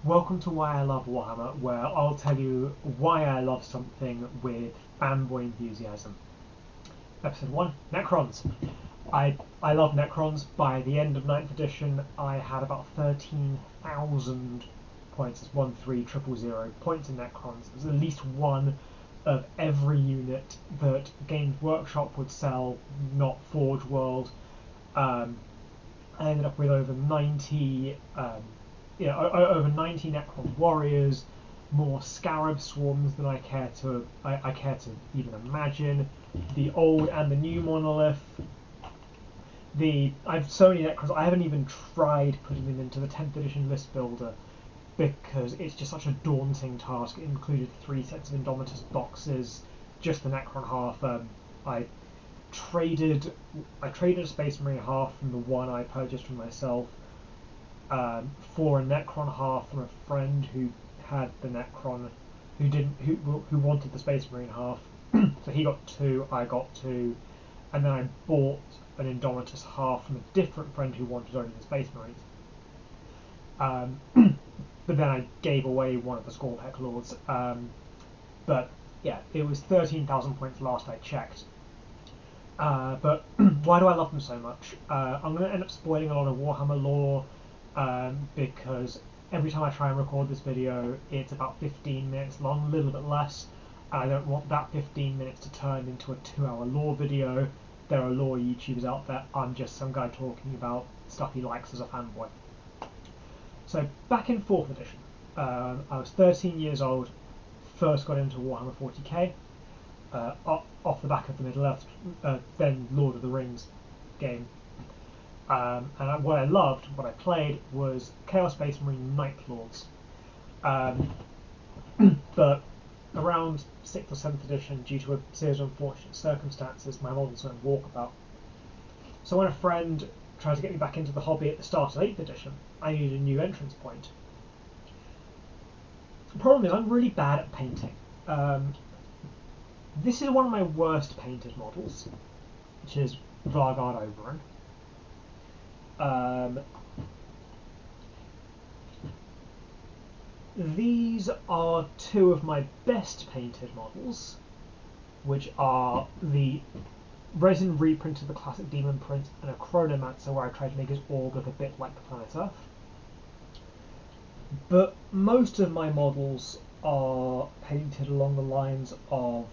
Welcome to Why I Love Warhammer, where I'll tell you why I love something with fanboy enthusiasm. Episode 1, Necrons. I love Necrons. By the end of 9th edition, I had about 13,000 points. It's 13000 points in Necrons. There's at least one of every unit that Games Workshop would sell, not Forge World. I ended up with over 90 over 90 Necron warriors, more scarab swarms than I care to even imagine. The old and the new monolith. I've so many Necrons. I haven't even tried putting them into the 10th edition list builder because it's just such a daunting task. It included 3 sets of Indomitus boxes, just the Necron half. I traded a Space Marine half from the one I purchased for myself. For a Necron half from a friend who had the Necron, who wanted the Space Marine half. So he got 2, I got 2, and then I bought an Indomitus half from a different friend who wanted only the Space Marines. But then I gave away one of the Skorpek Lords. But yeah, it was 13,000 points last I checked. But why do I love them so much? I'm going to end up spoiling a lot of Warhammer lore. Because every time I try and record this video, it's about 15 minutes long, a little bit less, and I don't want that 15 minutes to turn into a 2-hour lore video. There are lore YouTubers out there. I'm just some guy talking about stuff he likes as a fanboy. So back in 4th edition, I was 13 years old, first got into Warhammer 40k, off the back of the Middle-earth, then Lord of the Rings game. And what I loved, what I played, was Chaos Space Marine Night Lords. But around 6th or 7th edition, due to a series of unfortunate circumstances, my models went walkabout. So when a friend tried to get me back into the hobby at the start of 8th edition, I needed a new entrance point. The problem is I'm really bad at painting. This is one of my worst painted models, which is Vargard Oberon. These are 2 of my best painted models, which are the resin reprint of the classic Demon print and a Chronomancer, where I tried to make his orb look a bit like the planet Earth. But most of my models are painted along the lines of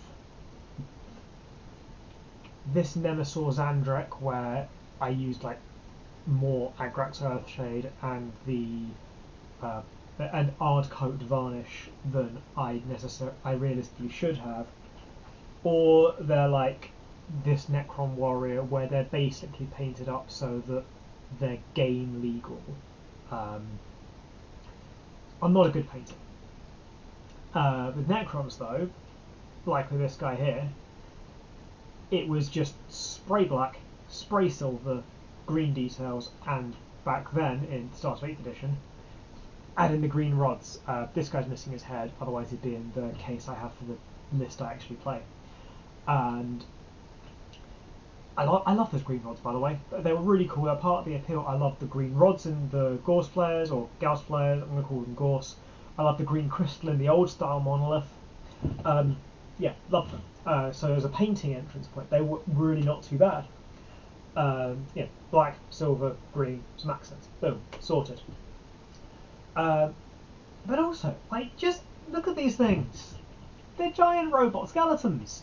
this Nemesaur Zandrek, where I used more Agrax Earthshade and and Ardcoat varnish than I realistically should have, or they're like this Necron warrior where they're basically painted up so that they're game legal. I'm not a good painter. With Necrons though, like with this guy here, it was just spray black, spray silver, green details, and back then, in the start of 8th edition, add in the green rods. This guy's missing his head, otherwise he'd be in the case I have for the list I actually play. And I love those green rods, by the way. They were really cool. They're part of the appeal. I love the green rods in the Gorse flares, or Gauss flares, I'm going to call them Gorse. I love the green crystal in the old style monolith. Yeah, love them. So as a painting entrance point, they were really not too bad. Black, silver, green, some accents. Boom, sorted. But also, just look at these things. They're giant robot skeletons.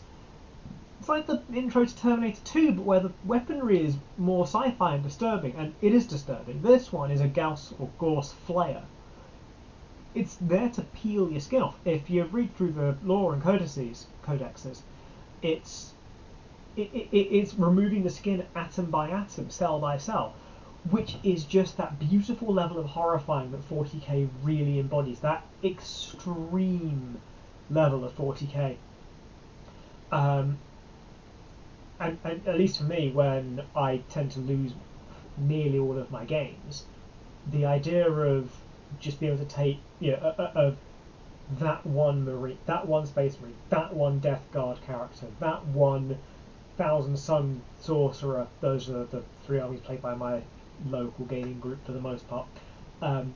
It's like the intro to Terminator 2, but where the weaponry is more sci-fi and disturbing, and it is disturbing. This one is a Gauss or Gorse flare. It's there to peel your skin off. If you read through the lore and codexes, it's removing the skin atom by atom, cell by cell, which is just that beautiful level of horrifying that 40k really embodies, that extreme level of 40k. And at least for me, when I tend to lose nearly all of my games, the idea of just being able to take, of that one Marine, that one Space Marine, that one Death Guard character, that one Thousand Sun Sorcerer, those are the 3 armies played by my local gaming group for the most part,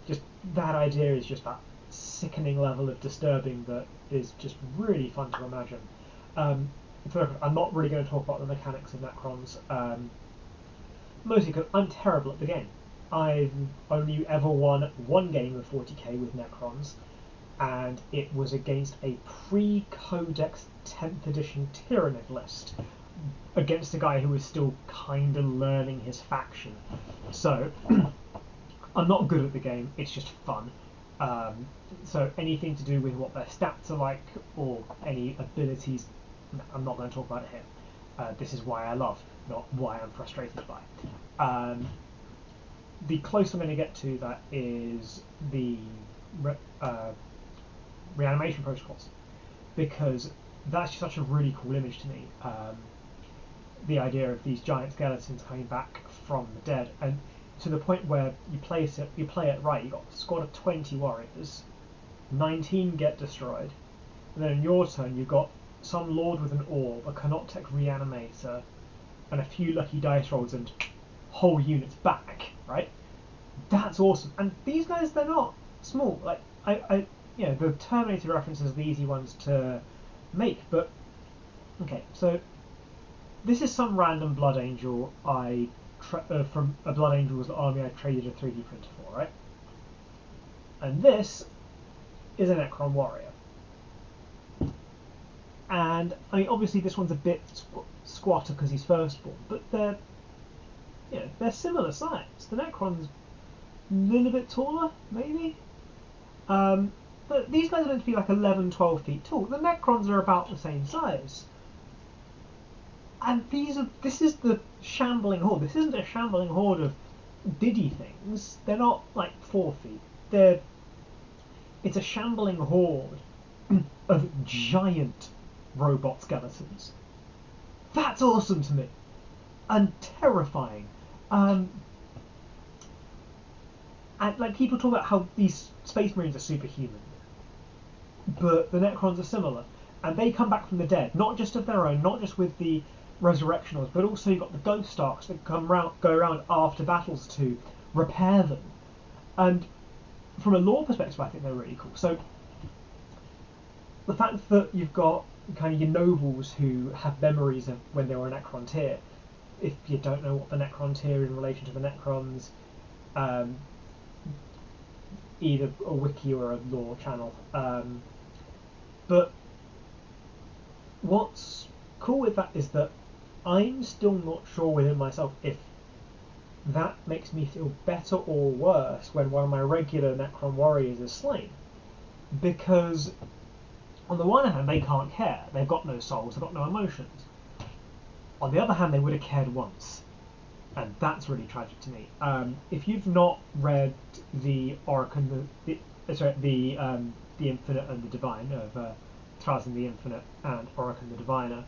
Just that idea is just that sickening level of disturbing that is just really fun to imagine. I'm not really going to talk about the mechanics of Necrons, mostly because I'm terrible at the game. I've only ever won one game of 40k with Necrons, and it was against a pre-Codex 10th edition Tyranid list, against a guy who was still kind of learning his faction. So, I'm not good at the game, it's just fun. So anything to do with what their stats are like, or any abilities, I'm not going to talk about it here. This is why I love, not why I'm frustrated by. The closest I'm going to get to that is the reanimation protocols, because that's just such a really cool image to me. The idea of these giant skeletons coming back from the dead, and to the point where you play it right. You got a squad of 20 warriors, 19 get destroyed, and then in your turn you've got some lord with an orb, a Canoptech reanimator, and a few lucky dice rolls, and whole units back. Right? That's awesome. And these guys, they're not small. Like the Terminator references are the easy ones to make, but okay, so this is some random Blood Angel from a Blood Angel's army I traded a 3D printer for, right? And this is a Necron warrior. And I mean, obviously this one's a bit squatter because he's firstborn, but they're similar size. The Necron's a little bit taller, maybe. But these guys are meant to be like 11, 12 feet tall. The Necrons are about the same size. And this is the shambling horde. This isn't a shambling horde of diddy things. They're not like 4 feet. It's a shambling horde of giant robot skeletons. That's awesome to me. And terrifying. And like, people talk about how these Space Marines are superhuman, but the Necrons are similar, and they come back from the dead, not just of their own, not just with the Resurrectionals, but also you've got the Ghost Arcs that go around after battles to repair them. And from a lore perspective, I think they're really cool. So the fact that you've got kind of your nobles who have memories of when they were a Necron tier. If you don't know what the Necron tier is in relation to the Necrons, either a wiki or a lore channel. But what's cool with that is that I'm still not sure within myself if that makes me feel better or worse when one of my regular Necron warriors is slain. Because on the one hand, they can't care. They've got no souls, they've got no emotions. On the other hand, they would have cared once. And that's really tragic to me. If you've not read the Oricon, the Infinite and the Divine of Trazyn the Infinite and Oricon the Diviner,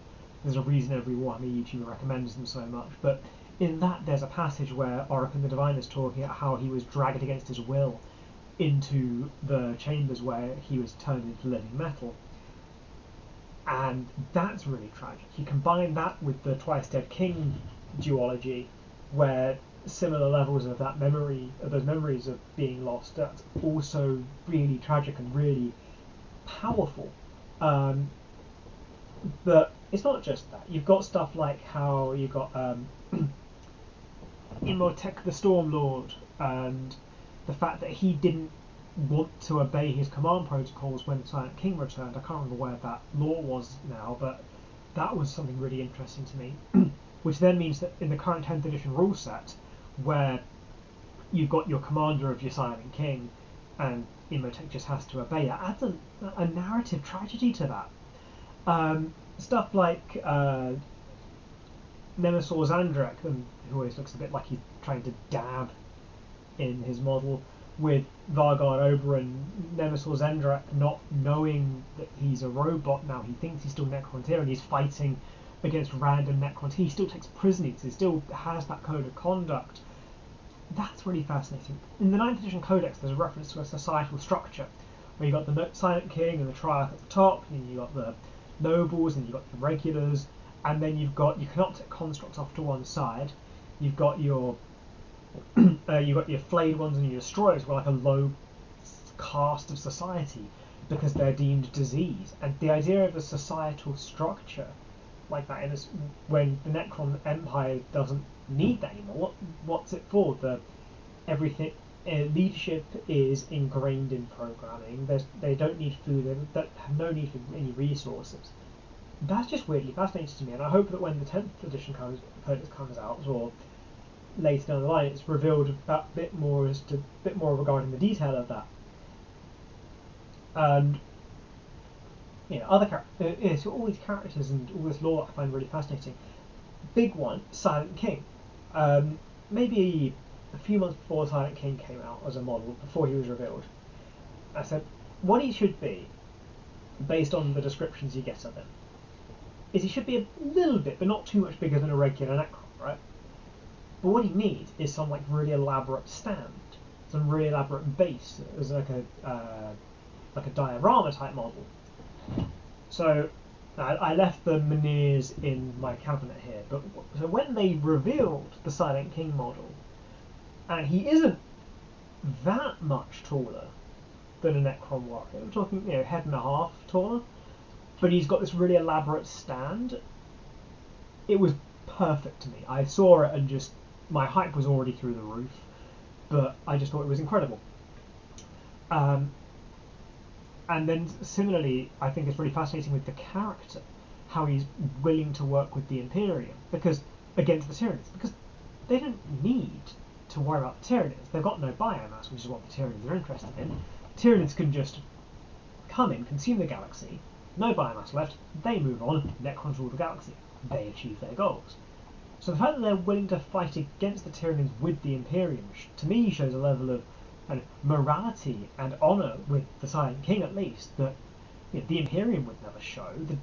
there's a reason every Warhammer YouTuber recommends them so much. But in that, there's a passage where Oricon the Diviner is talking about how he was dragged against his will into the chambers where he was turned into living metal. And that's really tragic. You combine that with the Twice Dead King duology, where similar levels of that memory, of those memories of being lost, that's also really tragic and really powerful. But it's not just that. You've got stuff like how you've got Imhotep the Stormlord, and the fact that he didn't want to obey his command protocols when Silent King returned. I can't remember where that lore was now, but that was something really interesting to me. Which then means that in the current 10th edition rule set, where you've got your commander of your Silent King, and Imhotep just has to obey, that adds a narrative tragedy to that. Stuff like Nemesaur Zandrak, who always looks a bit like he's trying to dab in his model, with Vargard Oberyn, Nemesaur Zandrak not knowing that he's a robot now. He thinks he's still Necrontyr and he's fighting against random Necrons. He still takes prisoners, he still has that code of conduct. That's really fascinating. In the 9th edition codex, there's a reference to a societal structure where you've got the Silent King and the Triarch at the top, and you've got the nobles, and you've got the regulars, and then you've got your Canoptech constructs off to one side. You've got your You've got your flayed ones and your destroyers were like a low caste of society because they're deemed disease. And the idea of a societal structure like that, when the Necron Empire doesn't need that anymore, what's it for? Everything leadership is ingrained in programming. They don't need food. They have no need for any resources. That's just weirdly fascinating to me, and I hope that when the 10th edition comes out, or later down the line, it's revealed a bit more regarding the detail of that. And other so all these characters and all this lore I find really fascinating. Big one, Silent King. Maybe a few months before Silent King came out as a model, before he was revealed, I said what he should be, based on the descriptions you get of him, is he should be a little bit, but not too much bigger than a regular Necron, right? But what he needs is some like really elaborate stand, some really elaborate base, as like a diorama type model. So I left the Meniers in my cabinet here, but so when they revealed the Silent King model, and he isn't that much taller than a Necron warrior, we're talking head and a half taller, but he's got this really elaborate stand. It was perfect to me. I saw it and just my hype was already through the roof, but I just thought it was incredible. And then similarly, I think it's really fascinating with the character, how he's willing to work with the Imperium against the Tyranids, because they don't need to worry about the Tyranids. They've got no biomass, which is what the Tyranids are interested in. Tyranids can just come in, consume the galaxy, no biomass left, they move on, Necrons rule the galaxy. They achieve their goals. So the fact that they're willing to fight against the Tyranids with the Imperium, to me, shows a level of morality and honour with the Silent King, at least, that the Imperium would never show, the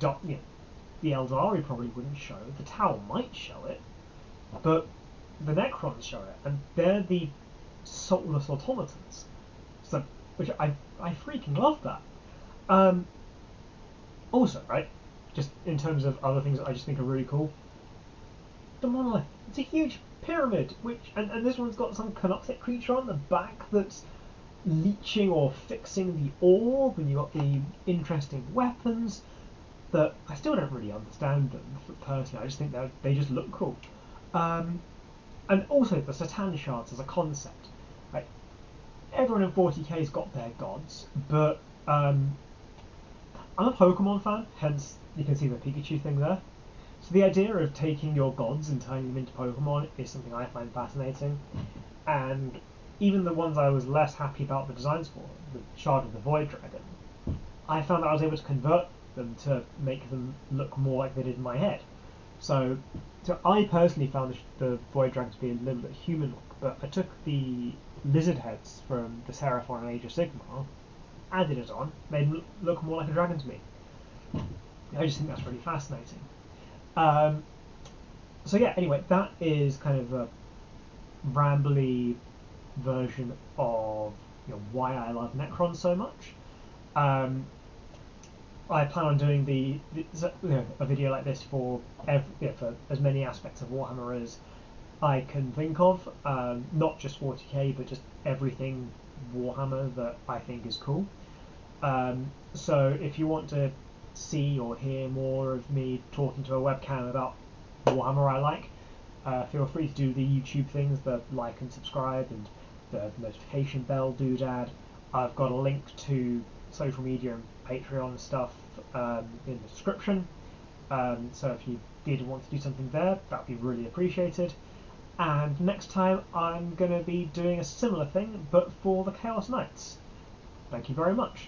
Eldari probably wouldn't show, the Tau might show it, but the Necrons show it, and they're the soulless automatons. So, which I freaking love that. Also, right, just in terms of other things that I just think are really cool, the monolith. It's a huge pyramid, and this one's got some Canoptic creature on the back that's leeching or fixing the orb, and you've got the interesting weapons that I still don't really understand them personally. I just think that they just look cool. And also the Satan shards as a concept. Right? Everyone in 40k's got their gods, but I'm a Pokemon fan, hence you can see the Pikachu thing there. So the idea of taking your gods and turning them into Pokemon is something I find fascinating. And even the ones I was less happy about the designs for, the Shard of the Void Dragon, I found that I was able to convert them to make them look more like they did in my head. So I personally found the Void Dragon to be a little bit human-like, but I took the lizard heads from the Seraphon and Age of Sigmar, added it on, made them look more like a dragon to me. I just think that's really fascinating. So yeah, anyway, that is kind of a rambly version of why I love Necrons so much. I plan on doing a video like this for as many aspects of Warhammer as I can think of, not just 40k, but just everything Warhammer that I think is cool. So if you want to see or hear more of me talking to a webcam about Warhammer I like, feel free to do the YouTube things, the like and subscribe and the notification bell doodad. I've got a link to social media and Patreon stuff in the description, so if you did want to do something there, that would be really appreciated. And next time I'm going to be doing a similar thing, but for the Chaos Knights. Thank you very much.